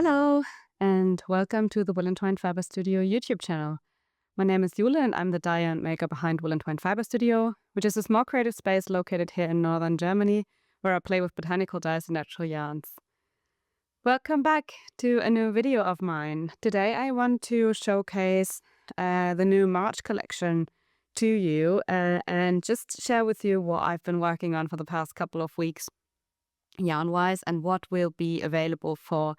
Hello, and welcome to the Wool and Twine Fiber Studio YouTube channel. My name is Jule, and I'm the dyer and maker behind Wool and Twine Fiber Studio, which is a small creative space located here in northern Germany, where I play with botanical dyes and natural yarns. Welcome back to a new video of mine. Today I want to showcase the new March collection to you and just share with you what I've been working on for the past couple of weeks yarn-wise and what will be available for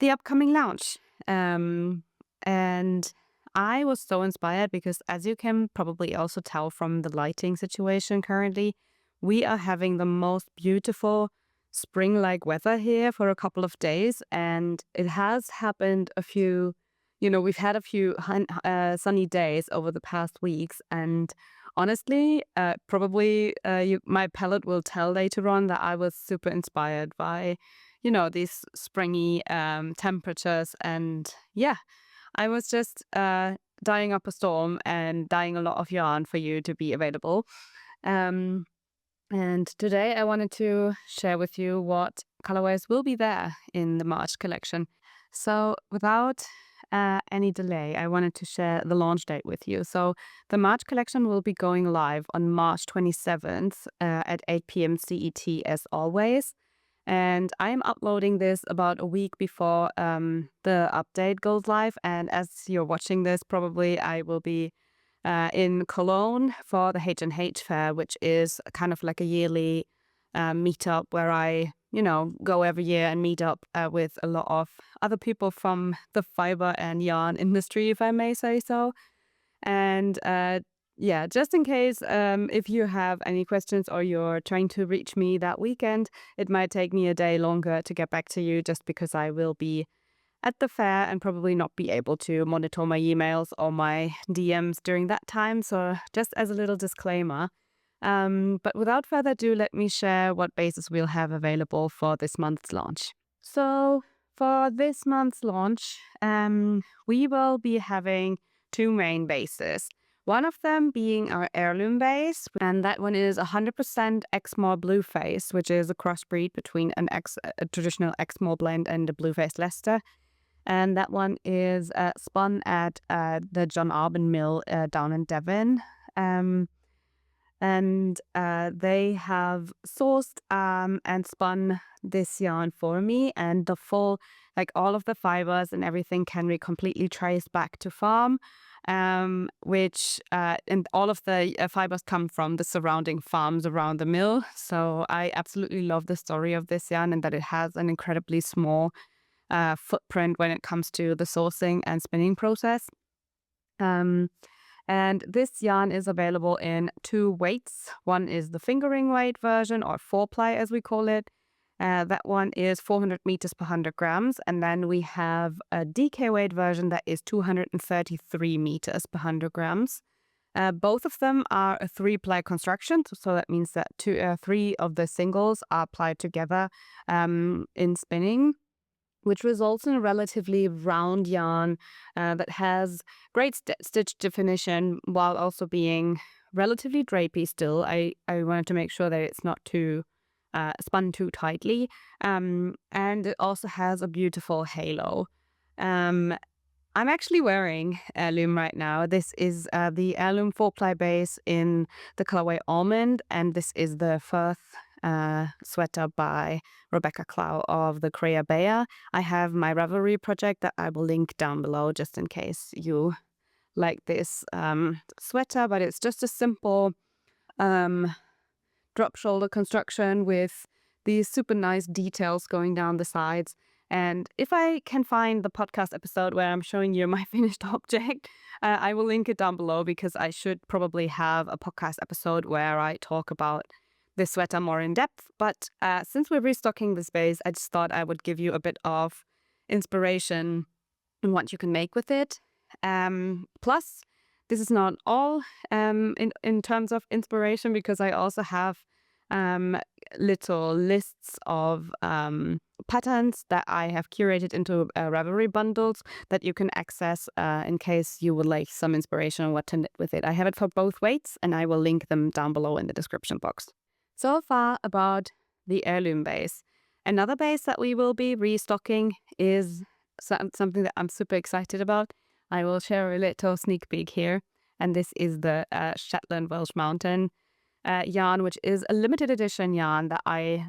the upcoming launch. And I was so inspired because, as you can probably also tell from the lighting situation currently, we are having the most beautiful spring-like weather here for a couple of days, and it has happened we've had a few sunny days over the past weeks, and honestly, probably my palette will tell later on that I was super inspired by these springy temperatures. And yeah, I was just dyeing up a storm and dyeing a lot of yarn for you to be available. And today I wanted to share with you what colorways will be there in the March collection. So without any delay, I wanted to share the launch date with you. So the March collection will be going live on March 27th at 8 p.m. CET as always. And I'm uploading this about a week before the update goes live. And as you're watching this, probably I will be in Cologne for the H&H Fair, which is kind of like a yearly meetup where I, go every year and meet up with a lot of other people from the fiber and yarn industry, if I may say so. And just in case, if you have any questions or you're trying to reach me that weekend, it might take me a day longer to get back to you just because I will be at the fair and probably not be able to monitor my emails or my DMs during that time. So just as a little disclaimer. But without further ado, let me share what bases we'll have available for this month's launch. So for this month's launch, we will be having two main bases. One of them being our Heirloom base, and that one is 100% Exmoor Blueface, which is a crossbreed between a traditional Exmoor blend and a Blueface Leicester. And that one is spun at the John Arbon mill down in Devon. And they have sourced and spun this yarn for me, and the full, all of the fibers and everything can be completely traced back to farm. Which and all of the fibers come from the surrounding farms around the mill. So I absolutely love the story of this yarn and that it has an incredibly small footprint when it comes to the sourcing and spinning process. And this yarn is available in two weights. One is the fingering weight version, or 4-ply as we call it. That one is 400 meters per 100 grams. And then we have a DK weight version that is 233 meters per 100 grams. Both of them are a 3-ply construction. So that means that three of the singles are plied together in spinning, which results in a relatively round yarn that has great stitch definition while also being relatively drapey still. I wanted to make sure that it's not too spun too tightly, and it also has a beautiful halo. I'm actually wearing Heirloom right now. This is the Heirloom 4-ply base in the colorway Almond, and this is the first sweater by Rebecca Clow of the Crea Bear. I have my Ravelry project that I will link down below just in case you like this sweater, but it's just a simple drop shoulder construction with these super nice details going down the sides. And if I can find the podcast episode where I'm showing you my finished object, I will link it down below, because I should probably have a podcast episode where I talk about this sweater more in depth. But since we're restocking this base, I just thought I would give you a bit of inspiration on what you can make with it. Plus, this is not all in terms of inspiration, because I also have little lists of patterns that I have curated into Ravelry bundles that you can access in case you would like some inspiration on what to knit with it. I have it for both weights, and I will link them down below in the description box. So far about the Heirloom base. Another base that we will be restocking is something that I'm super excited about. I will share a little sneak peek here. And this is the Shetland Welsh Mountain yarn, which is a limited edition yarn that I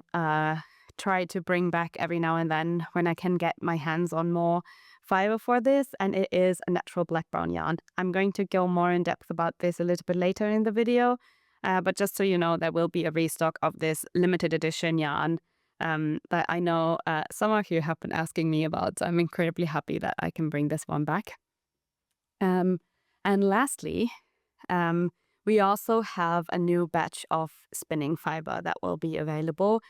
try to bring back every now and then when I can get my hands on more fiber for this. And it is a natural black brown yarn. I'm going to go more in depth about this a little bit later in the video. But just so you know, there will be a restock of this limited edition yarn that I know some of you have been asking me about. So I'm incredibly happy that I can bring this one back. And lastly, we also have a new batch of spinning fiber that will be available.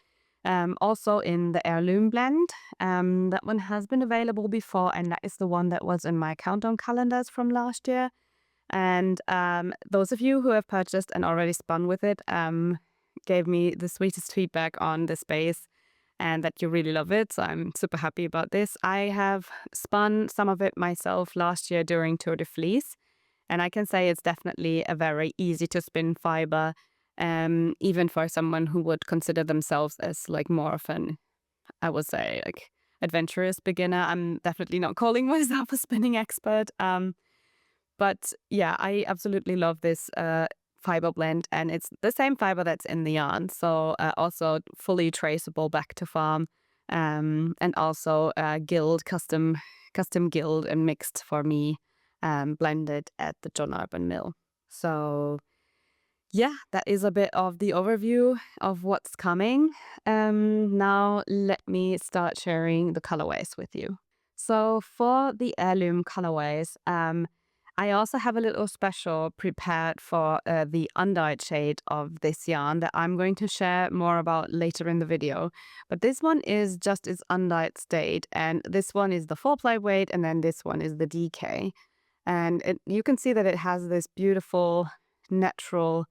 Also in the Heirloom blend. That one has been available before, and that is the one that was in my countdown calendars from last year. And those of you who have purchased and already spun with it gave me the sweetest feedback on the space and that you really love it. So I'm super happy about this. I have spun some of it myself last year during Tour de Fleece. And I can say it's definitely a very easy to spin fiber, even for someone who would consider themselves as like more of an, I would say, like adventurous beginner. I'm definitely not calling myself a spinning expert. But yeah, I absolutely love this fiber blend, and it's the same fiber that's in the yarn. So also fully traceable back to farm, and also custom gilled and mixed for me, blended at the John Urban Mill. So yeah, that is a bit of the overview of what's coming. Now let me start sharing the colorways with you. So for the Heirloom colorways, I also have a little special prepared for the undyed shade of this yarn that I'm going to share more about later in the video. But this one is just its undyed state, and this one is the 4-ply weight, and then this one is the DK. And you can see that it has this beautiful, natural,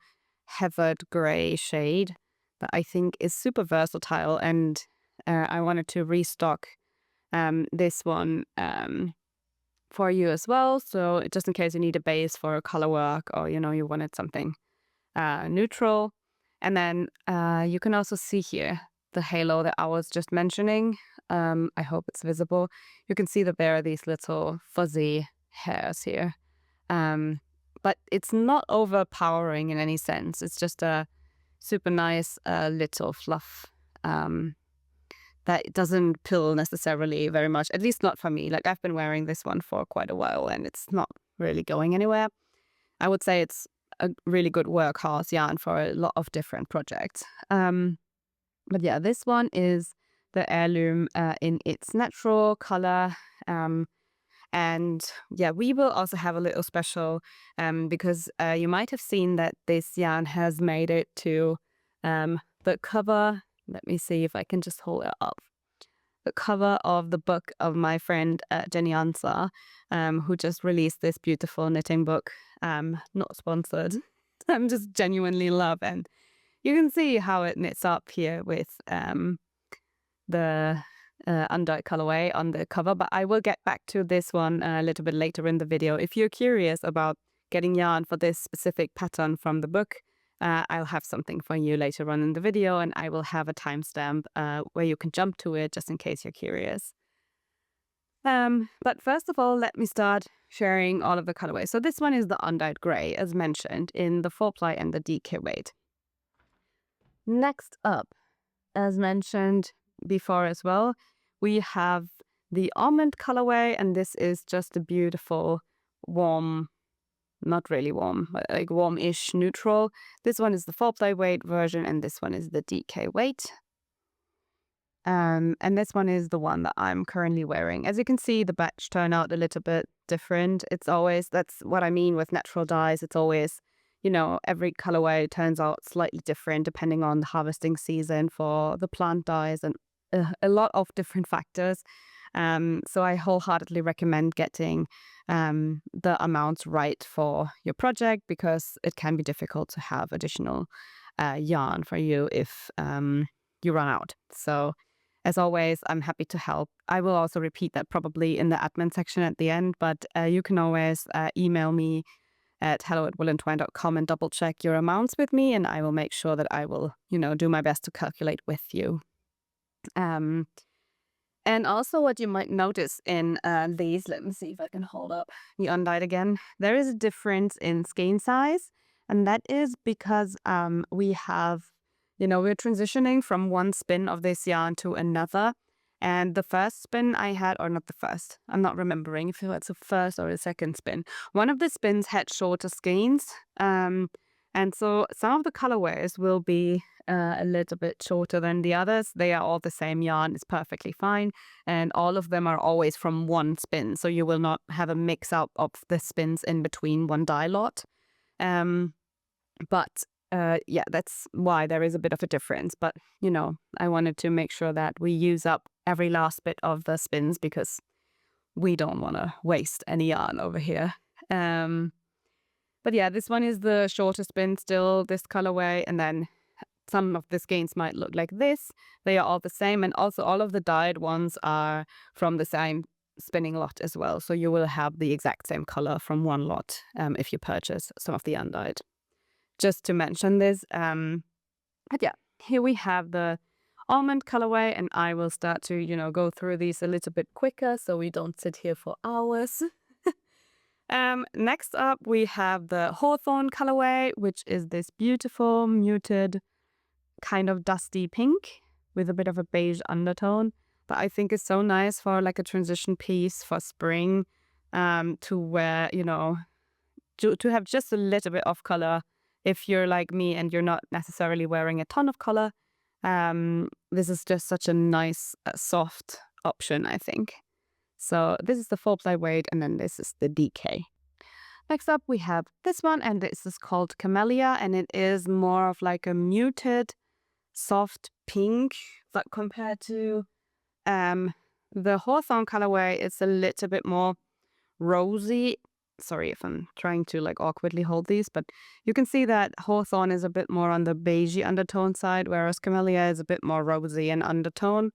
heathered gray shade that I think is super versatile, and I wanted to restock this one for you as well. So just in case you need a base for a color work, or you wanted something neutral. And then you can also see here the halo that I was just mentioning. I hope it's visible. You can see that there are these little fuzzy hairs here. But it's not overpowering in any sense. It's just a super nice little fluff that doesn't pill necessarily very much, at least not for me. Like, I've been wearing this one for quite a while and it's not really going anywhere. I would say it's a really good workhorse yarn for a lot of different projects. But yeah, this one is the Heirloom in its natural color. And yeah, we will also have a little special because you might have seen that this yarn has made it to the cover. Let me see if I can just hold it up. The cover of the book of my friend Jenny Ansar, who just released this beautiful knitting book. Not sponsored. I'm just genuinely love, and you can see how it knits up here with the undyed colorway on the cover. But I will get back to this one a little bit later in the video. If you're curious about getting yarn for this specific pattern from the book, I'll have something for you later on in the video, and I will have a timestamp where you can jump to it just in case you're curious. But first of all, let me start sharing all of the colorways. So this one is the undyed gray, as mentioned, in the 4-ply and the DK weight. Next up, as mentioned before as well, we have the almond colorway, and this is just a beautiful, warm, not really warm, but like warm-ish neutral. This one is the 4-ply weight version, and this one is the DK weight. And this one is the one that I'm currently wearing. As you can see, the batch turned out a little bit different. It's always, that's what I mean with natural dyes. It's always, every colorway turns out slightly different depending on the harvesting season for the plant dyes and a lot of different factors. So I wholeheartedly recommend getting the amounts right for your project, because it can be difficult to have additional yarn for you if you run out. So as always, I'm happy to help. I will also repeat that probably in the admin section at the end, but you can always email me at hello@woolentwine.com and double check your amounts with me, and I will make sure that I will, do my best to calculate with you. And also what you might notice in these, let me see if I can hold up the undyed again. There is a difference in skein size, and that is because we're transitioning from one spin of this yarn to another. And the first spin I had, or not the first, I'm not remembering if it was the first or the second spin. One of the spins had shorter skeins. And so some of the colorways will be a little bit shorter than the others. They are all the same yarn. It's perfectly fine. And all of them are always from one spin. So you will not have a mix up of the spins in between one dye lot. But that's why there is a bit of a difference. But, I wanted to make sure that we use up every last bit of the spins because we don't want to waste any yarn over here. But yeah, this one is the shorter spin still, this colorway, and then some of the skeins might look like this. They are all the same, and also all of the dyed ones are from the same spinning lot as well. So you will have the exact same color from one lot if you purchase some of the undyed. Just to mention this, but yeah, here we have the almond colorway, and I will start to, go through these a little bit quicker so we don't sit here for hours. Next up, we have the hawthorn colorway, which is this beautiful muted kind of dusty pink with a bit of a beige undertone. But I think it's so nice for like a transition piece for spring to wear, to have just a little bit of color. If you're like me and you're not necessarily wearing a ton of color, this is just such a nice, soft option, I think. So this is the 4-ply weight, and then this is the DK. Next up, we have this one, and this is called Camellia, and it is more of like a muted, soft pink, but compared to the Hawthorn colorway, it's a little bit more rosy. Sorry if I'm trying to like awkwardly hold these, but you can see that Hawthorn is a bit more on the beigey undertone side, whereas Camellia is a bit more rosy in undertone.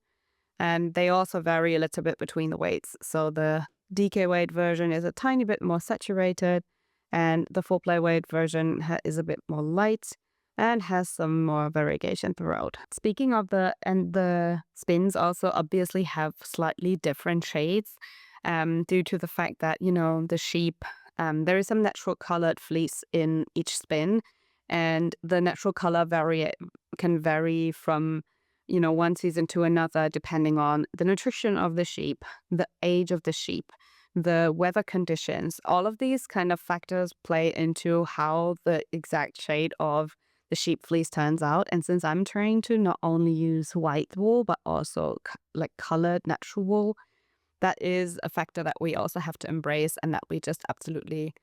And they also vary a little bit between the weights. So the DK weight version is a tiny bit more saturated, and the 4-ply weight version is a bit more light and has some more variegation throughout. Speaking of the spins also obviously have slightly different shades due to the fact that, the sheep, there is some natural colored fleece in each spin, and the natural color can vary from one season to another, depending on the nutrition of the sheep, the age of the sheep, the weather conditions. All of these kind of factors play into how the exact shade of the sheep fleece turns out. And since I'm trying to not only use white wool, but also like colored natural wool, that is a factor that we also have to embrace, and that we just absolutely...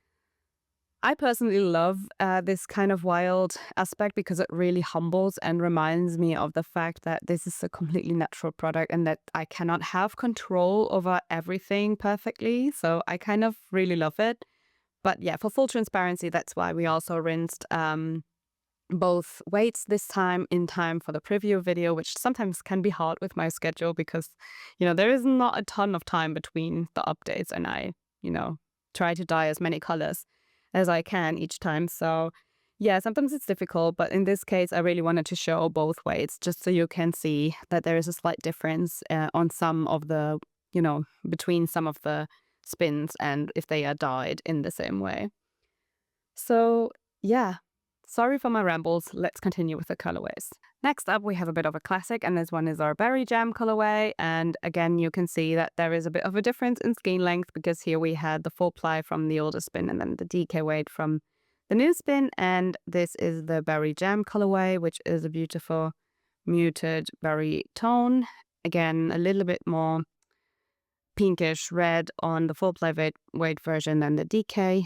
I personally love this kind of wild aspect because it really humbles and reminds me of the fact that this is a completely natural product and that I cannot have control over everything perfectly. So I kind of really love it. But yeah, for full transparency, that's why we also rinsed both weights this time in time for the preview video, which sometimes can be hard with my schedule because, there is not a ton of time between the updates, and I, try to dye as many colors as I can each time. So yeah, sometimes it's difficult, but in this case, I really wanted to show both weights just so you can see that there is a slight difference on some of the, between some of the spins and if they are dyed in the same way. So yeah, sorry for my rambles. Let's continue with the colorways. Next up, we have a bit of a classic, and this one is our Berry Jam colorway. And again, you can see that there is a bit of a difference in skein length because here we had the 4-ply from the older spin and then the DK weight from the new spin. And this is the Berry Jam colorway, which is a beautiful muted berry tone. Again, a little bit more pinkish red on the 4-ply weight version than the DK.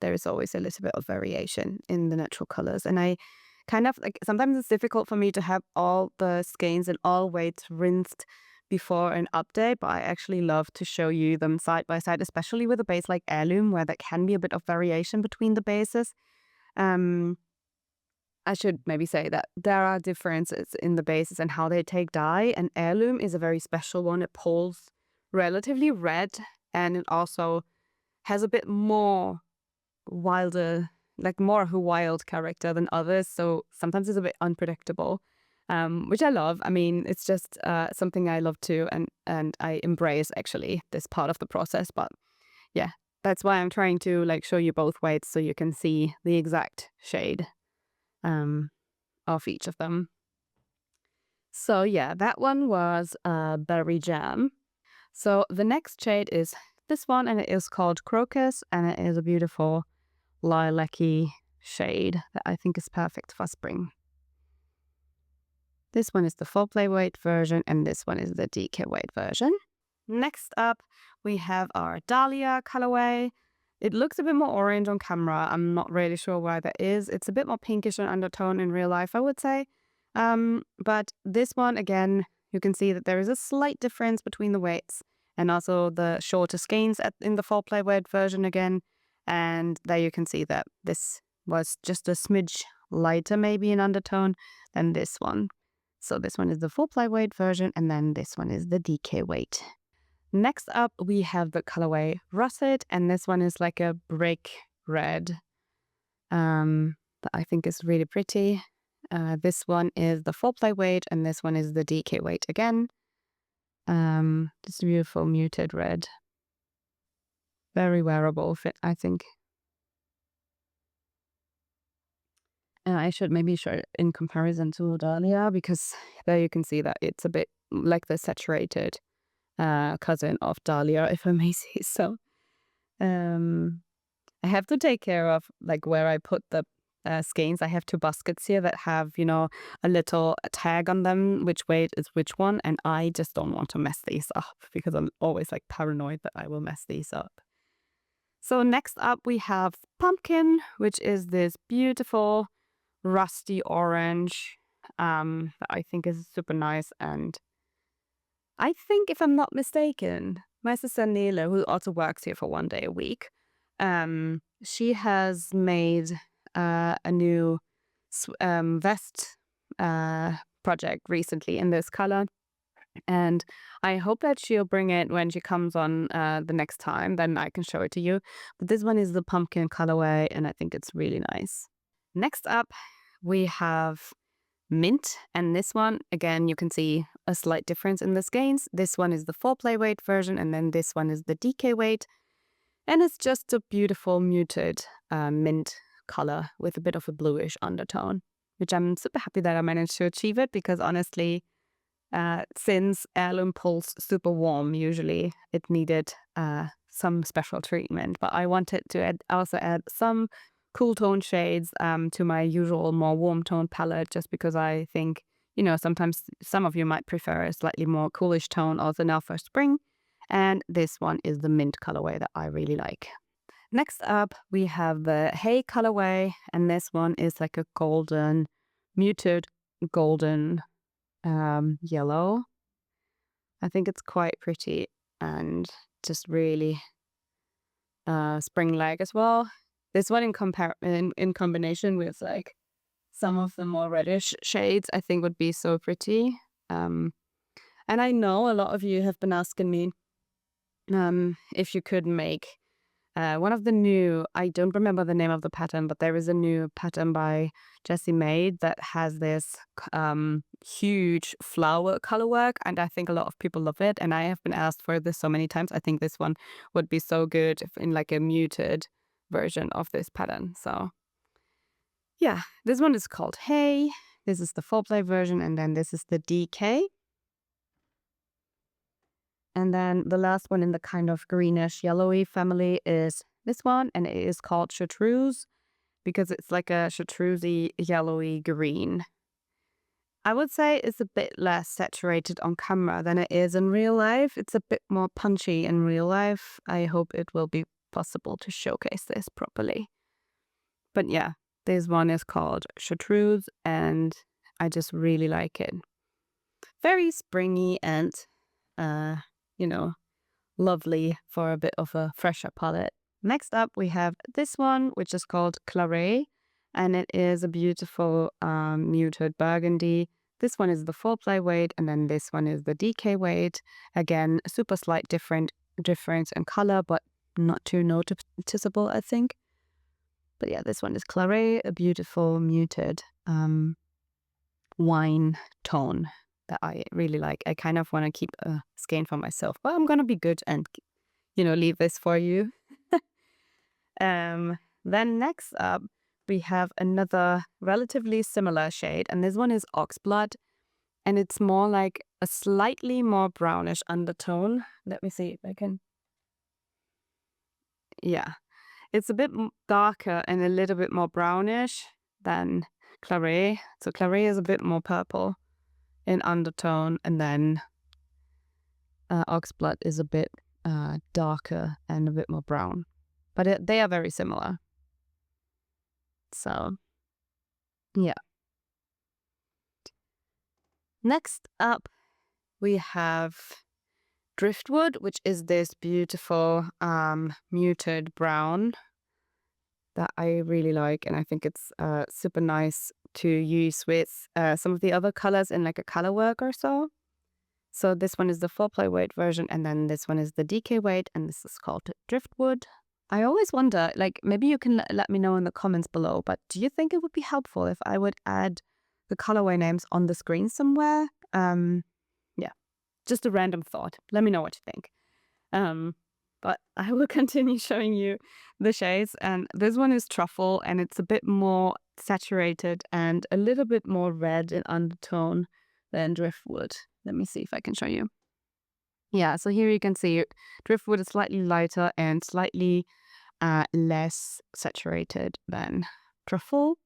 There is always a little bit of variation in the natural colors. And I kind of like, sometimes it's difficult for me to have all the skeins and all weights rinsed before an update, but I actually love to show you them side by side, especially with a base like Heirloom, where there can be a bit of variation between the bases. I should maybe say that there are differences in the bases and how they take dye, and Heirloom is a very special one. It pulls relatively red, and it also has a bit more wilder, like more of a wild character than others, so sometimes it's a bit unpredictable. which I love. I mean, it's just something I love too, and I embrace actually this part of the process. But yeah, that's why I'm trying to like show you both weights so you can see the exact shade of each of them. So yeah, that one was berry jam. So the next shade is this one, and it is called Crocus, and it is a beautiful lilac-y shade that I think is perfect for spring. This one is the full play weight version, and this one is the DK weight version. Next up, we have our Dahlia colorway. It looks a bit more orange on camera. I'm not really sure why that is. It's a bit more pinkish in undertone in real life, I would say. But this one, again, you can see that there is a slight difference between the weights and also the shorter skeins in the full play weight version again. And there you can see that this was just a smidge lighter maybe in undertone than this one. So this one is the full play weight version, and then this one is the DK weight. Next up, we have the colorway Russet, and this one is like a brick red that I think is really pretty. This one is the full play weight, and this one is the DK weight again. Just a beautiful muted red. Very wearable fit, I think. And I should maybe show it in comparison to Dahlia, because there you can see that it's a bit like the saturated cousin of Dahlia, if I may say so. I have to take care of like where I put the skeins. I have two baskets here that have, you know, a little tag on them, which weight is which one, and I just don't want to mess these up because I'm always like paranoid that I will mess these up. So next up we have Pumpkin, which is this beautiful rusty orange that I think is super nice. And I think, if I'm not mistaken, my sister Nele, who also works here for one day a week, she has made a new vest project recently in this color. And I hope that she'll bring it when she comes on the next time, then I can show it to you. But this one is the pumpkin colorway, and I think it's really nice. Next up, we have Mint, and this one, again, you can see a slight difference in the skeins. This one is the full play weight version, and then this one is the DK weight. And it's just a beautiful muted mint color with a bit of a bluish undertone, which I'm super happy that I managed to achieve it, because honestly, since Heirloom pulls super warm, usually it needed some special treatment. But I wanted to also add some cool tone shades to my usual more warm tone palette, just because I think, you know, sometimes some of you might prefer a slightly more coolish tone also now for spring. And this one is the mint colorway that I really like. Next up, we have the Hay colorway, and this one is like a golden, muted golden yellow. I think it's quite pretty and just really spring-like as well. This one in combination with like some of the more reddish shades, I think would be so pretty. And I know a lot of you have been asking me if you could make one of the new, I don't remember the name of the pattern, but there is a new pattern by Jessie Maid that has this huge flower color work, and I think a lot of people love it, and I have been asked for this so many times. I think this one would be so good in like a muted version of this pattern. So yeah, this one is called Hay. This is the full play version, and then this is the DK. And then the last one in the kind of greenish yellowy family is this one, and it is called chartreuse because it's like a chartreusey yellowy green. I would say it's a bit less saturated on camera than it is in real life. It's a bit more punchy in real life. I hope it will be possible to showcase this properly. But yeah, this one is called chartreuse, and I just really like it. Very springy and you know, lovely for a bit of a fresher palette. Next up, we have this one, which is called Claret, and it is a beautiful muted burgundy. This one is the full play weight, and then this one is the DK weight. Again, a super slight difference in color, but not too noticeable, I think. But yeah, this one is Claret, a beautiful muted wine tone that I really like. I kind of want to keep a skein for myself, but I'm going to be good and, leave this for you. Then next up, we have another relatively similar shade, and this one is oxblood, and it's more like a slightly more brownish undertone. Let me see if I can. Yeah, it's a bit darker and a little bit more brownish than claret. So claret is a bit more purple in undertone, and then oxblood is a bit darker and a bit more brown. But they are very similar. So, yeah. Next up, we have driftwood, which is this beautiful muted brown that I really like. And I think it's super nice to use with some of the other colors in like a color work or so. So this one is the 4-ply weight version, and then this one is the DK weight, and this is called driftwood. I always wonder, like, maybe you can let me know in the comments below, but do you think it would be helpful if I would add the colorway names on the screen somewhere? Yeah, just a random thought. Let me know what you think. But I will continue showing you the shades, and this one is truffle, and it's a bit more saturated and a little bit more red in undertone than driftwood. Let me see if I can show you. Yeah, so here you can see driftwood is slightly lighter and slightly less saturated than truffle.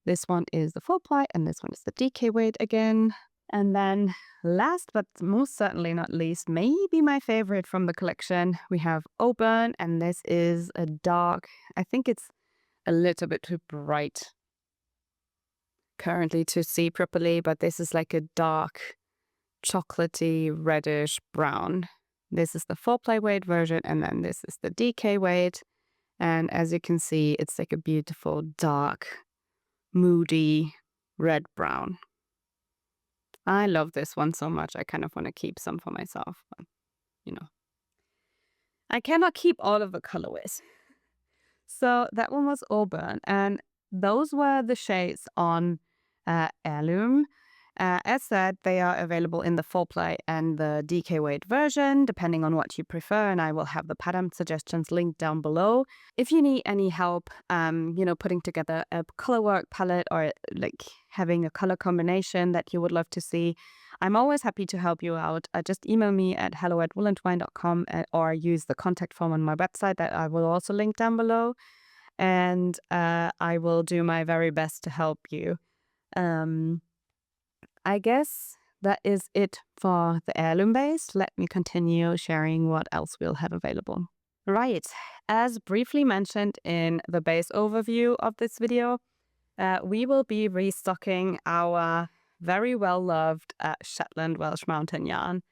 This one is the 4-ply, and this one is the DK weight again. And then last but most certainly not least, maybe my favorite from the collection, we have Auburn, and this is a dark, I think it's a little bit too bright currently to see properly, but this is like a dark chocolatey reddish brown. This is the 4-ply weight version, and then this is the DK weight. And as you can see, it's like a beautiful dark moody red brown. I love this one so much. I kind of want to keep some for myself, but I cannot keep all of the colorways. So that one was Auburn, and those were the shades on Heirloom. As said, they are available in the 4-ply and the DK weight version, depending on what you prefer, and I will have the pattern suggestions linked down below. If you need any help, putting together a color work palette or like having a color combination that you would love to see, I'm always happy to help you out. Just email me at hello@woolentwine.com or use the contact form on my website that I will also link down below, and I will do my very best to help you. I guess that is it for the Heirloom base. Let me continue sharing what else we'll have available. Right, as briefly mentioned in the base overview of this video, we will be restocking our very well-loved Shetland Welsh mountain yarn.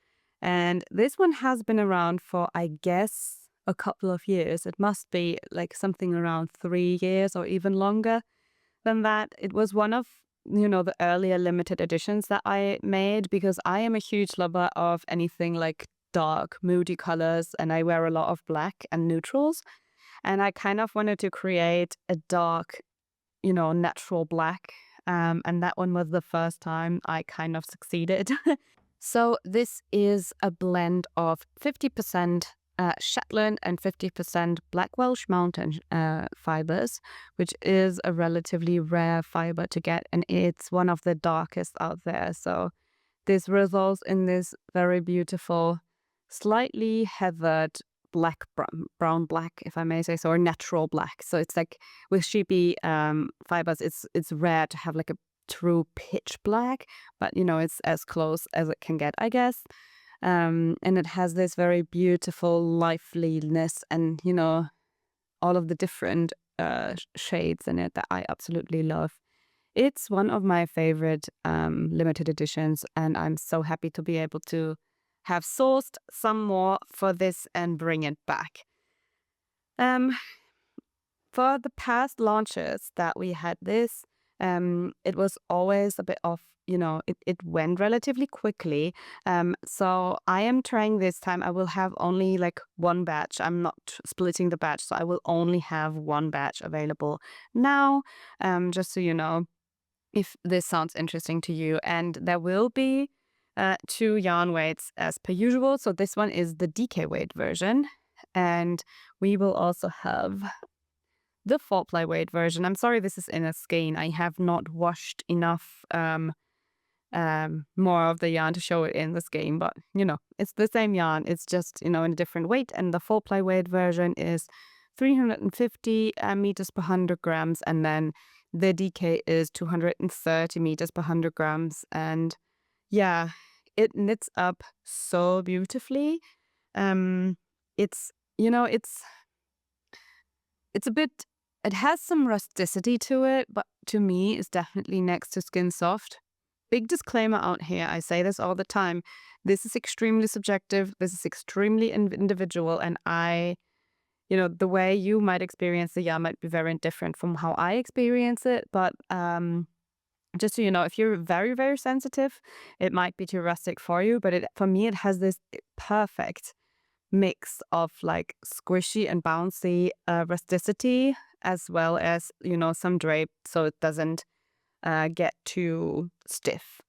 And this one has been around for, I guess, a couple of years. It must be like something around 3 years or even longer than that. It was one of the earlier limited editions that I made because I am a huge lover of anything like dark, moody colors, and I wear a lot of black and neutrals. And I kind of wanted to create a dark, natural black. And that one was the first time I kind of succeeded. So this is a blend of 50% Shetland and 50% Black Welsh Mountain fibers, which is a relatively rare fiber to get, and it's one of the darkest out there. So this results in this very beautiful, slightly heathered brown black, if I may say so, or natural black. So it's like with sheepy fibers, it's rare to have like a true pitch black, but it's as close as it can get, I guess. And it has this very beautiful liveliness and, all of the different shades in it that I absolutely love. It's one of my favorite limited editions, and I'm so happy to be able to have sourced some more for this and bring it back. For the past launches that we had this, it was always a bit of, it went relatively quickly. So I am trying this time. I will have only like one batch. I'm not splitting the batch, so I will only have one batch available now, just so you know. if this sounds interesting to you. And there will be 2 yarn weights as per usual. So this one is the DK weight version. And we will also have the 4-ply weight version. I'm sorry this is in a skein. I have not washed enough more of the yarn to show it in the skein, but it's the same yarn. It's just, in a different weight. And the 4-ply weight version is 350 meters per 100 grams. And then the DK is 230 meters per 100 grams. And yeah, it knits up so beautifully. It's, it's a bit, it has some rusticity to it, but to me, it's definitely next to skin soft. Big disclaimer out here, I say this all the time. This is extremely subjective. This is extremely individual. And the way you might experience the yarn might be very different from how I experience it. But just so you know, if you're very, very sensitive, it might be too rustic for you. But for me, it has this perfect mix of like squishy and bouncy rusticity, as well as, some drape so it doesn't get too stiff.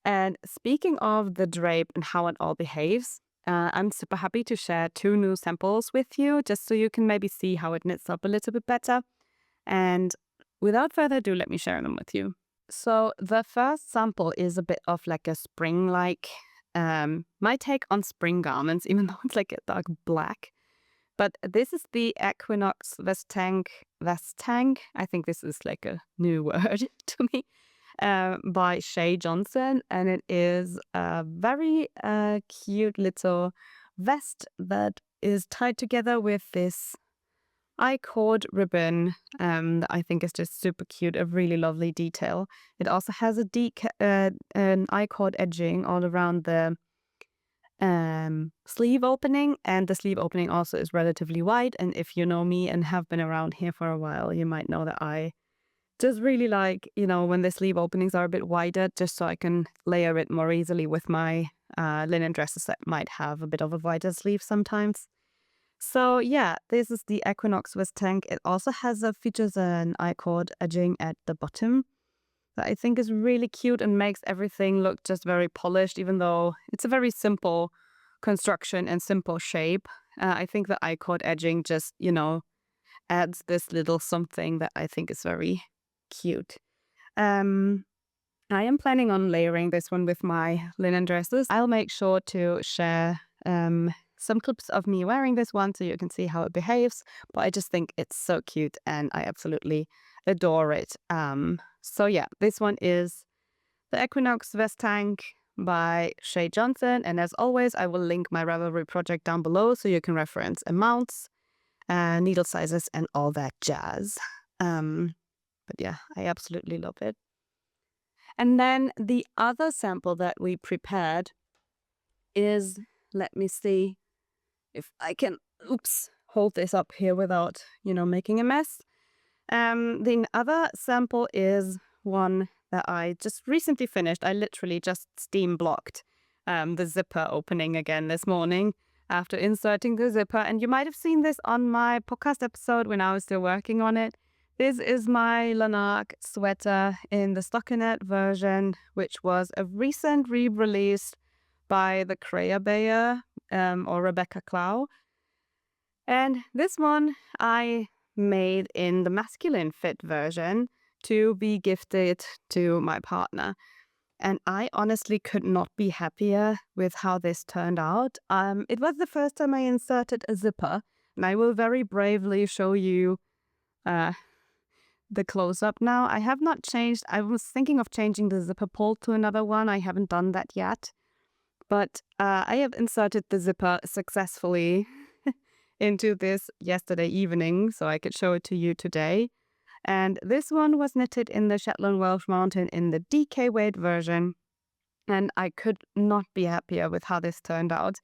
And speaking of the drape and how it all behaves, I'm super happy to share 2 new samples with you, just so you can maybe see how it knits up a little bit better. And without further ado, let me share them with you. So the first sample is a bit of like a spring-like, my take on spring garments, even though it's like a dark black. But this is the Equinox Vest Tank. I think this is like a new word to me, by Shay Johnson. And it is a very cute little vest that is tied together with this I-cord ribbon that I think is just super cute, a really lovely detail. It also has an I-cord edging all around the sleeve opening, and the sleeve opening also is relatively wide. And if you know me and have been around here for a while, you might know that I just really like, when the sleeve openings are a bit wider, just so I can layer it more easily with my linen dresses that might have a bit of a wider sleeve sometimes. So yeah, this is the Equinox Vest Tank. It also features an I-cord edging at the bottom that I think is really cute and makes everything look just very polished, even though it's a very simple construction and simple shape. I think the I-cord edging just, adds this little something that I think is very cute. I am planning on layering this one with my linen dresses. I'll make sure to share some clips of me wearing this one so you can see how it behaves, but I just think it's so cute and I absolutely adore it. So yeah, this one is the Equinox Vest Tank by Shay Johnson, and as always, I will link my Ravelry project down below so you can reference amounts, needle sizes, and all that jazz. But yeah, I absolutely love it. And then the other sample that we prepared is, let me see if I can, hold this up here without, making a mess. The other sample is one that I just recently finished. I literally just steam blocked the zipper opening again this morning after inserting the zipper. And you might have seen this on my podcast episode when I was still working on it. This is my Lanark sweater in the stockinette version, which was a recent re-release by the Creya Bayer or Rebecca Clow. And this one I made in the masculine fit version to be gifted to my partner. And I honestly could not be happier with how this turned out. It was the first time I inserted a zipper, and I will very bravely show you the close-up now. I have not changed. I was thinking of changing the zipper pull to another one. I haven't done that yet. But I have inserted the zipper successfully into this yesterday evening, so I could show it to you today. And this one was knitted in the Shetland Welsh Mountain in the DK weight version. And I could not be happier with how this turned out.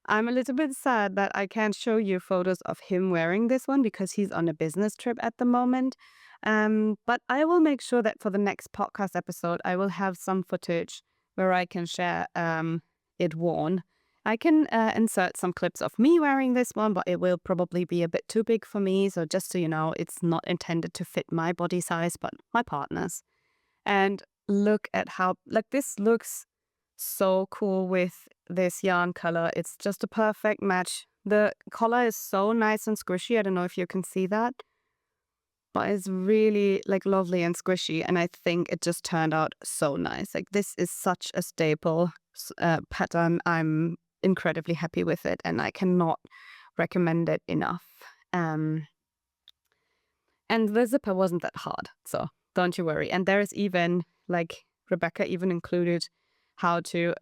I'm a little bit sad that I can't show you photos of him wearing this one because he's on a business trip at the moment. But I will make sure that for the next podcast episode, I will have some footage where I can share it worn. I can insert some clips of me wearing this one, but it will probably be a bit too big for me. So just so you know, it's not intended to fit my body size, but my partner's. And look at how, like, this looks so cool with this yarn color. It's just a perfect match. The collar is so nice and squishy. I don't know if you can see that, but it's really like lovely and squishy. And I think it just turned out so nice. Like, this is such a staple pattern. I'm incredibly happy with it, and I cannot recommend it enough. And the zipper wasn't that hard, so don't you worry. And there is even, like, Rebecca even included how to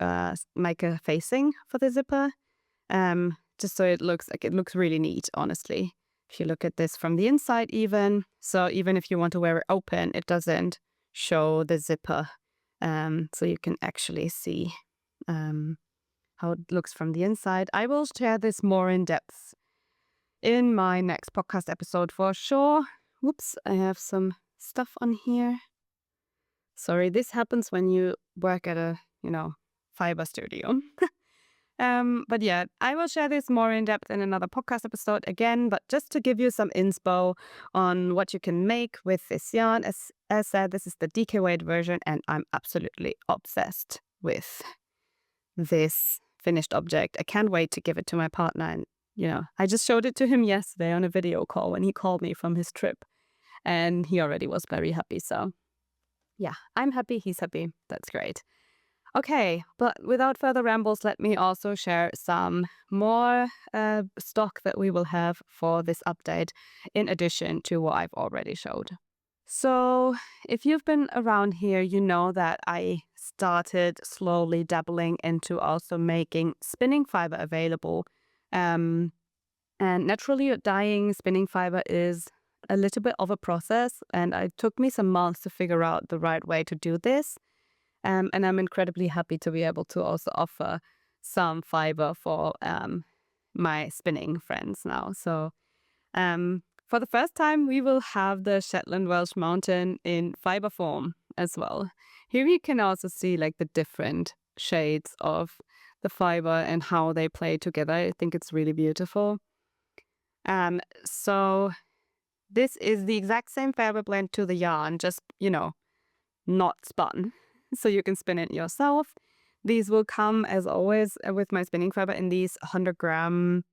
make a facing for the zipper, just so it looks really neat, honestly. If you look at this from the inside even, so even if you want to wear it open, it doesn't show the zipper. So you can actually see how it looks from the inside. I will share this more in depth in my next podcast episode for sure. Whoops, I have some stuff on here. Sorry, this happens when you work at a, fiber studio. But yeah, I will share this more in depth in another podcast episode again, but just to give you some inspo on what you can make with this yarn. As said, this is the DK weight version, and I'm absolutely obsessed with this finished object. I can't wait to give it to my partner. And, I just showed it to him yesterday on a video call when he called me from his trip, and he already was very happy. So yeah, I'm happy, he's happy. That's great. Okay, but without further rambles, let me also share some more stock that we will have for this update, in addition to what I've already showed. So if you've been around here, you know that I started slowly dabbling into also making spinning fiber available. And naturally dyeing spinning fiber is a little bit of a process, and it took me some months to figure out the right way to do this. And I'm incredibly happy to be able to also offer some fiber for my spinning friends now. So for the first time, we will have the Shetland Welsh Mountain in fiber form as well. Here you can also see like the different shades of the fiber and how they play together. I think it's really beautiful. So this is the exact same fiber blend to the yarn, just, not spun. So you can spin it yourself. These will come, as always, with my spinning fiber in these 100-gram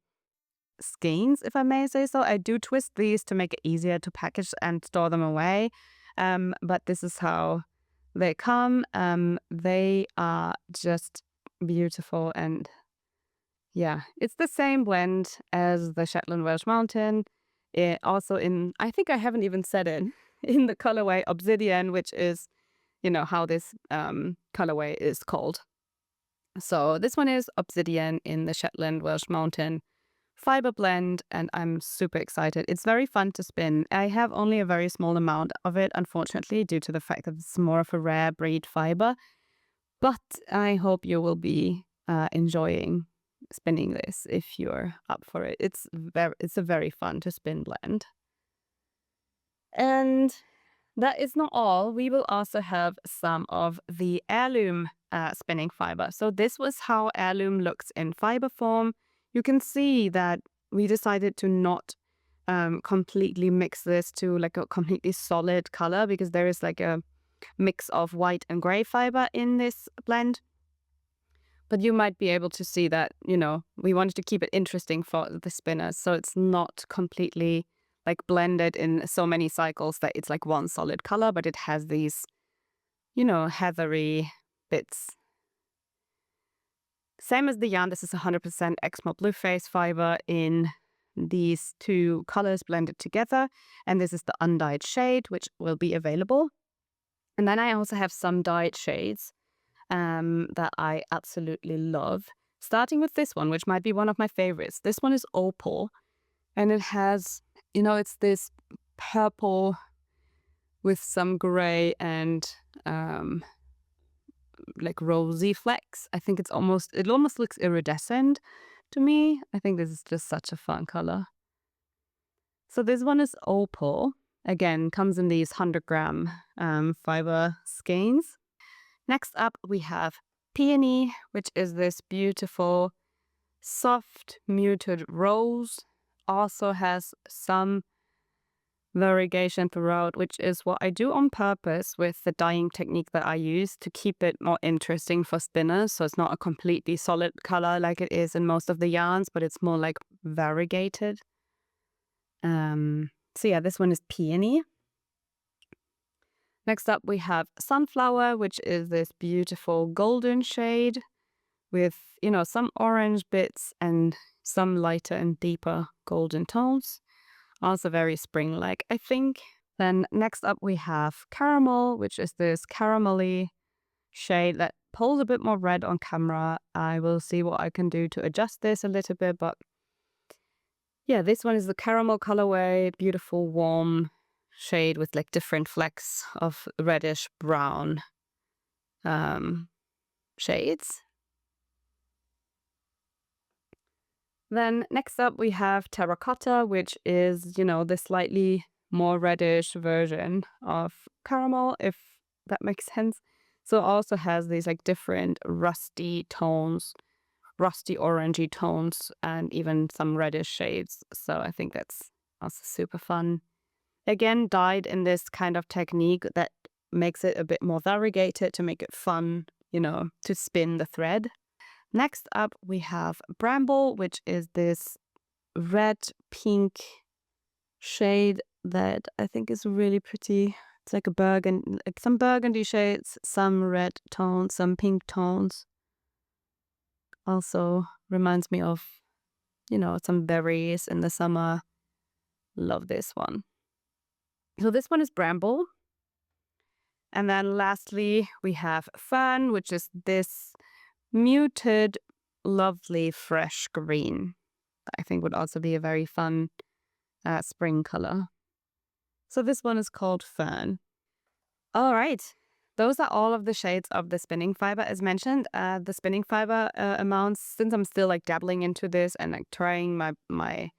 skeins, if I may say so. I do twist these to make it easier to package and store them away. But this is how they come. They are just beautiful. And yeah, it's the same blend as the Shetland Welsh Mountain. Also I think I haven't even said it, in the colorway Obsidian, which is, how this colorway is called. So this one is Obsidian in the Shetland Welsh Mountain fiber blend, and I'm super excited. It's very fun to spin. I have only a very small amount of it, unfortunately, due to the fact that it's more of a rare breed fiber. But I hope you will be enjoying spinning this if you're up for it. It's a very fun to spin blend. And that is not all. We will also have some of the Heirloom spinning fiber. So this was how Heirloom looks in fiber form. You can see that we decided to not completely mix this to like a completely solid color, because there is like a mix of white and gray fiber in this blend. But you might be able to see that, we wanted to keep it interesting for the spinners. So it's not completely like blended in so many cycles that it's like one solid color, but it has these, heathery bits. Same as the yarn, this is 100% Exmoor Blueface fiber in these two colors blended together. And this is the undyed shade, which will be available. And then I also have some dyed shades that I absolutely love. Starting with this one, which might be one of my favorites. This one is Opal, and it has, it's this purple with some gray and like rosy flecks. I think it almost looks iridescent to me. I think this is just such a fun color. So this one is Opal. Again, comes in these 100-gram fiber skeins. Next up, we have Peony, which is this beautiful, soft, muted rose. Also has some variegation throughout, which is what I do on purpose with the dyeing technique that I use to keep it more interesting for spinners. So it's not a completely solid color like it is in most of the yarns, but it's more like variegated. So yeah, this one is peony. Next up we have sunflower, which is this beautiful golden shade with, some orange bits and some lighter and deeper golden tones. Also very spring-like, I think. Then next up we have caramel, which is this caramelly shade that pulls a bit more red on camera. I will see what I can do to adjust this a little bit, but yeah, this one is the caramel colorway, beautiful warm shade with like different flecks of reddish brown shades. Then next up we have terracotta, which is, the slightly more reddish version of caramel, if that makes sense. So it also has these like different rusty tones, rusty orangey tones, and even some reddish shades. So I think that's also super fun. Again, dyed in this kind of technique that makes it a bit more variegated to make it fun, to spin the thread. Next up, we have bramble, which is this red-pink shade that I think is really pretty. It's like some burgundy shades, some red tones, some pink tones. Also reminds me of, some berries in the summer. Love this one. So this one is bramble. And then lastly, we have fern, which is this muted, lovely, fresh green. I think would also be a very fun spring color. So this one is called fern. All right. Those are all of the shades of the spinning fiber as mentioned. The spinning fiber amounts, since I'm still like dabbling into this and like trying my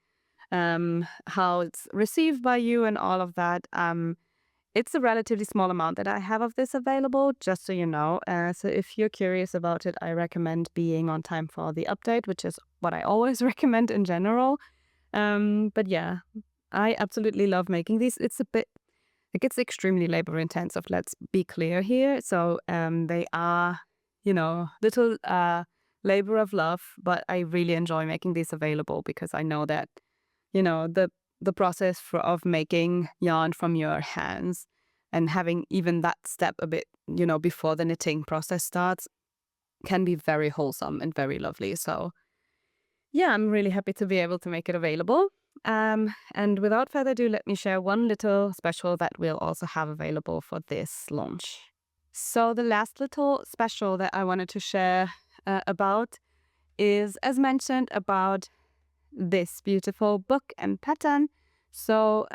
how it's received by you and all of that, it's a relatively small amount that I have of this available, just so you know. So if you're curious about it, I recommend being on time for the update, which is what I always recommend in general. But yeah, I absolutely love making these. It's extremely labor intensive, let's be clear here. So they are, little labor of love, but I really enjoy making these available because I know that, the process of making yarn from your hands and having even that step a bit, before the knitting process starts can be very wholesome and very lovely. So yeah, I'm really happy to be able to make it available. And without further ado, let me share one little special that we'll also have available for this launch. So the last little special that I wanted to share about is, as mentioned, about this beautiful book and pattern. So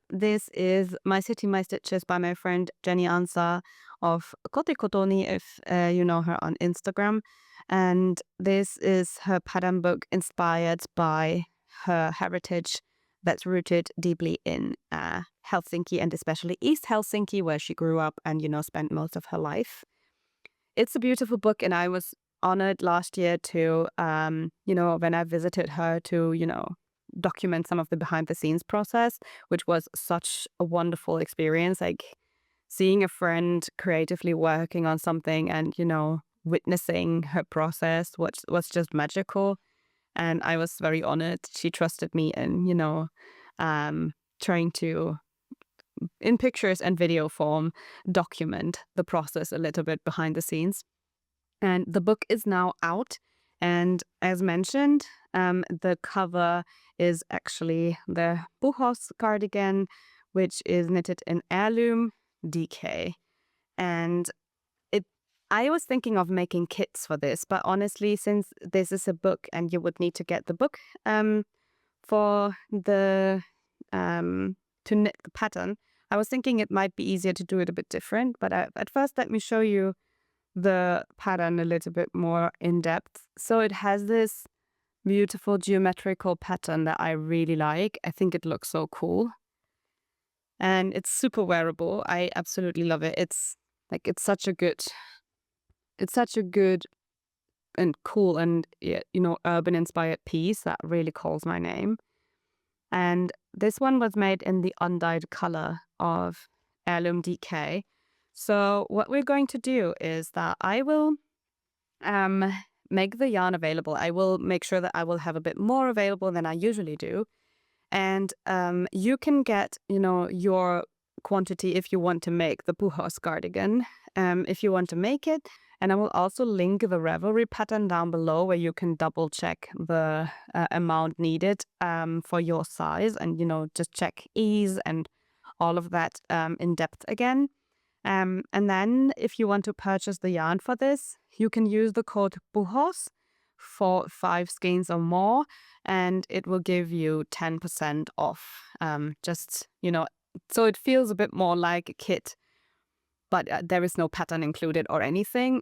this is My City, My Stitches by my friend Jenny Ansa of Kote Kotoni, if you know her on Instagram. And this is her pattern book inspired by her heritage that's rooted deeply in Helsinki, and especially East Helsinki, where she grew up and, spent most of her life. It's a beautiful book, and I was honored last year to, when I visited her to, document some of the behind the scenes process, which was such a wonderful experience. Like seeing a friend creatively working on something and, witnessing her process was just magical. And I was very honored. She trusted me in, trying to, in pictures and video form, document the process a little bit behind the scenes. And the book is now out. And as mentioned, the cover is actually the puhos cardigan, which is knitted in Heirloom DK. And I was thinking of making kits for this, but honestly, since this is a book and you would need to get the book for the to knit the pattern, I was thinking it might be easier to do it a bit different. But at first, let me show you the pattern a little bit more in depth. So it has this beautiful geometrical pattern that I really like. I think it looks so cool. And it's super wearable. I absolutely love it. It's such a good and cool and urban inspired piece that really calls my name. And this one was made in the undyed color of Heirloom DK. So what we're going to do is that I will make the yarn available. I will make sure that I will have a bit more available than I usually do. And you can get, your quantity if you want to make the puhos cardigan, if you want to make it. And I will also link the Ravelry pattern down below where you can double check the amount needed for your size and, just check ease and all of that in depth again. And then if you want to purchase the yarn for this, you can use the code puhos for 5 skeins or more, and it will give you 10% off. So it feels a bit more like a kit, but there is no pattern included or anything,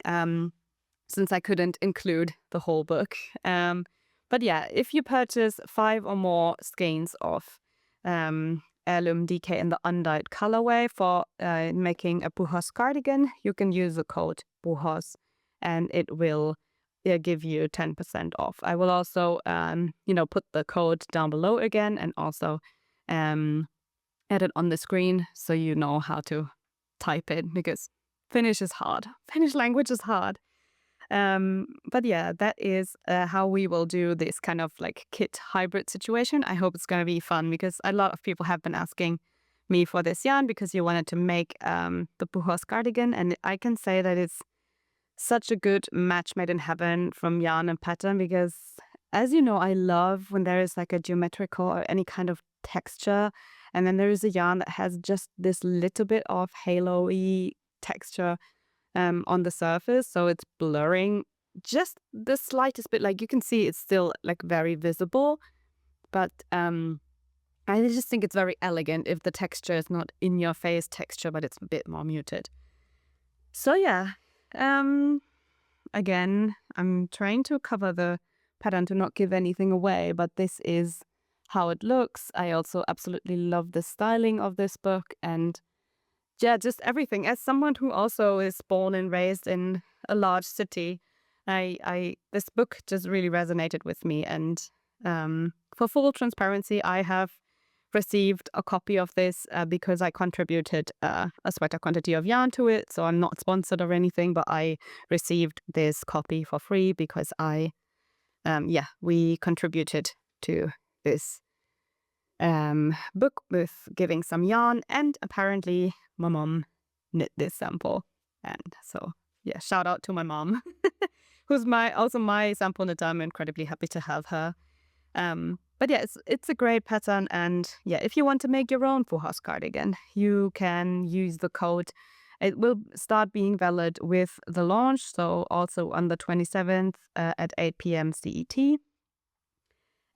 since I couldn't include the whole book. But yeah, if you purchase 5 or more skeins of Heirloom DK in the undyed colorway for making a puhos cardigan, you can use the code puhos, and it will give you 10% off. I will also, put the code down below again, and also add it on the screen so you know how to type it, because Finnish is hard. Finnish language is hard. But yeah, that is how we will do this kind of like kit hybrid situation. I hope it's going to be fun, because a lot of people have been asking me for this yarn because you wanted to make the puhos cardigan, and I can say that it's such a good match made in heaven from yarn and pattern, because as you know, I love when there is like a geometrical or any kind of texture, and then there is a yarn that has just this little bit of halo-y texture on the surface, so it's blurring just the slightest bit. Like you can see it's still like very visible, but I just think it's very elegant if the texture is not in your face texture, but it's a bit more muted. So yeah, again, I'm trying to cover the pattern to not give anything away, but this is how it looks. I also absolutely love the styling of this book, and yeah, just everything. As someone who also is born and raised in a large city, this book just really resonated with me. And for full transparency, I have received a copy of this because I contributed a sweater quantity of yarn to it. So I'm not sponsored or anything, but I received this copy for free because we contributed to this book with giving some yarn, and apparently my mom knit this sample. And so yeah, shout out to my mom who's also my sample knitter. I'm incredibly happy to have her. But yeah, it's a great pattern, and yeah, if you want to make your own puhos cardigan, you can use the code. It will start being valid with the launch, so also on the 27th at 8 p.m. CET.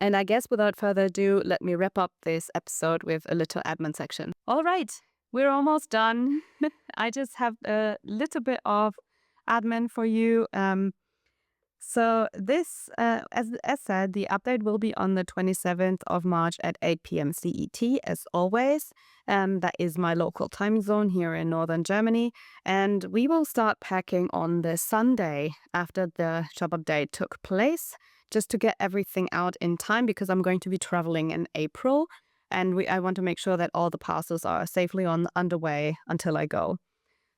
And I guess without further ado, let me wrap up this episode with a little admin section. All right, we're almost done. I just have a little bit of admin for you. So this, as said, the update will be on the 27th of March at 8 p.m. CET, as always. That is my local time zone here in northern Germany. And we will start packing on the Sunday after the shop update took place, just to get everything out in time, because I'm going to be traveling in April. And I want to make sure that all the parcels are safely underway until I go.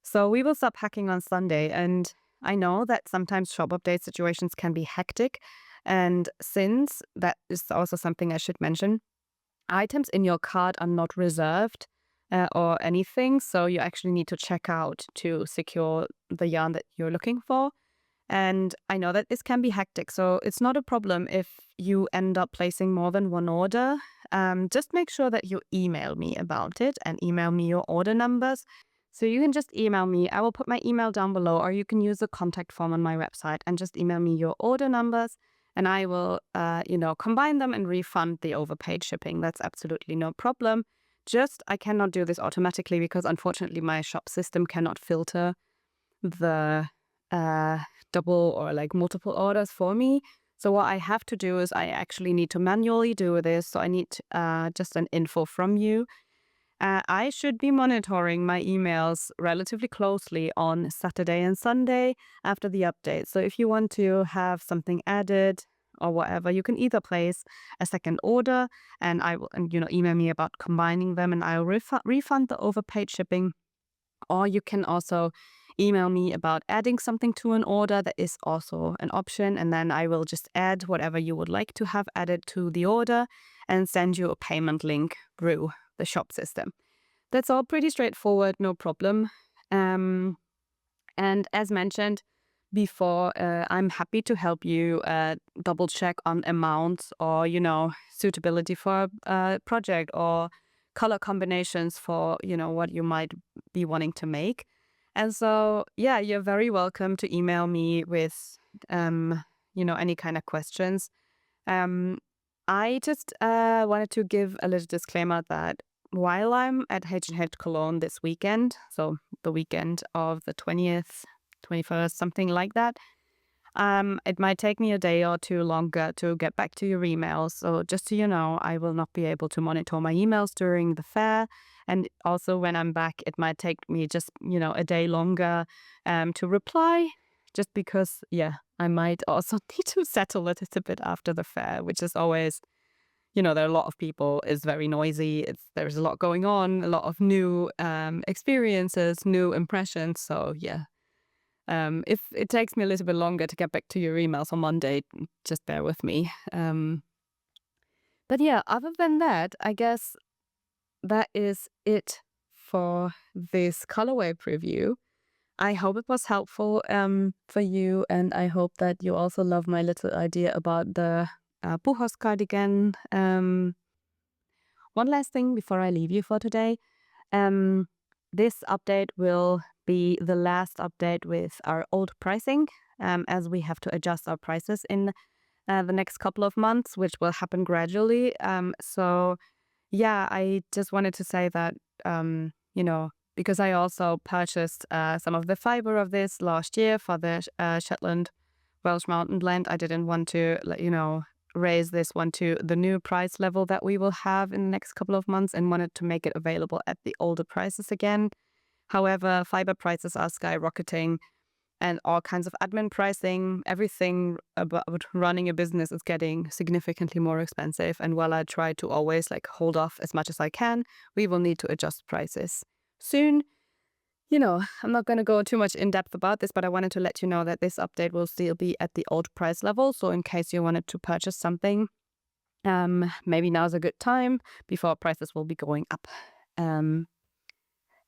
So we will start packing on Sunday, and I know that sometimes shop update situations can be hectic, and since that is also something I should mention, items in your cart are not reserved or anything, so you actually need to check out to secure the yarn that you're looking for. And I know that this can be hectic, so it's not a problem if you end up placing more than one order. Just make sure that you email me about it and email me your order numbers. So you can just email me. I will put my email down below, or you can use the contact form on my website and just email me your order numbers, and I will, combine them and refund the overpaid shipping. That's absolutely no problem. Just I cannot do this automatically because unfortunately my shop system cannot filter the double or like multiple orders for me. So what I have to do is I actually need to manually do this. So I need just an info from you. I should be monitoring my emails relatively closely on Saturday and Sunday after the update. So if you want to have something added or whatever, you can either place a second order and email me about combining them and I'll refund the overpaid shipping. Or you can also email me about adding something to an order. That is also an option. And then I will just add whatever you would like to have added to the order and send you a payment link through the shop system. That's all pretty straightforward, no problem. And as mentioned before, I'm happy to help you double check on amounts or, suitability for a project or color combinations for, what you might be wanting to make. And so, yeah, you're very welcome to email me with, any kind of questions. I just wanted to give a little disclaimer that while I'm at H&H Cologne this weekend, so the weekend of the 20th, 21st, something like that, it might take me a day or two longer to get back to your emails. So just so you know, I will not be able to monitor my emails during the fair. And also when I'm back, it might take me just, a day longer to reply, just because, I might also need to settle a little bit after the fair, which is always, there are a lot of people, it's very noisy, there's a lot going on, a lot of new experiences, new impressions. So if it takes me a little bit longer to get back to your emails on Monday, just bear with me. But other than that, I guess that is it for this colorway preview. I hope it was helpful for you, and I hope that you also love my little idea about the puhos cardigan. One last thing before I leave you for today. This update will be the last update with our old pricing, as we have to adjust our prices in the next couple of months, which will happen gradually. I just wanted to say that, because I also purchased some of the fibre of this last year for the Shetland Welsh mountain blend, I didn't want to, raise this one to the new price level that we will have in the next couple of months and wanted to make it available at the older prices again. However, fibre prices are skyrocketing and all kinds of admin pricing, everything about running a business is getting significantly more expensive. And while I try to always hold off as much as I can, we will need to adjust prices soon. I'm not going to go too much in depth about this, but I wanted to let you know that this update will still be at the old price level. So in case you wanted to purchase something, maybe now's a good time before prices will be going up. And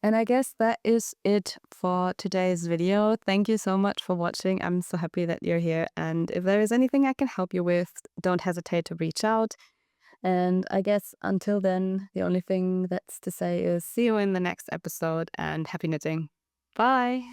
I guess that is it for today's video. Thank you so much for watching. I'm so happy that you're here. And if there is anything I can help you with, don't hesitate to reach out. And I guess until then, the only thing that's to say is see you in the next episode and happy knitting. Bye!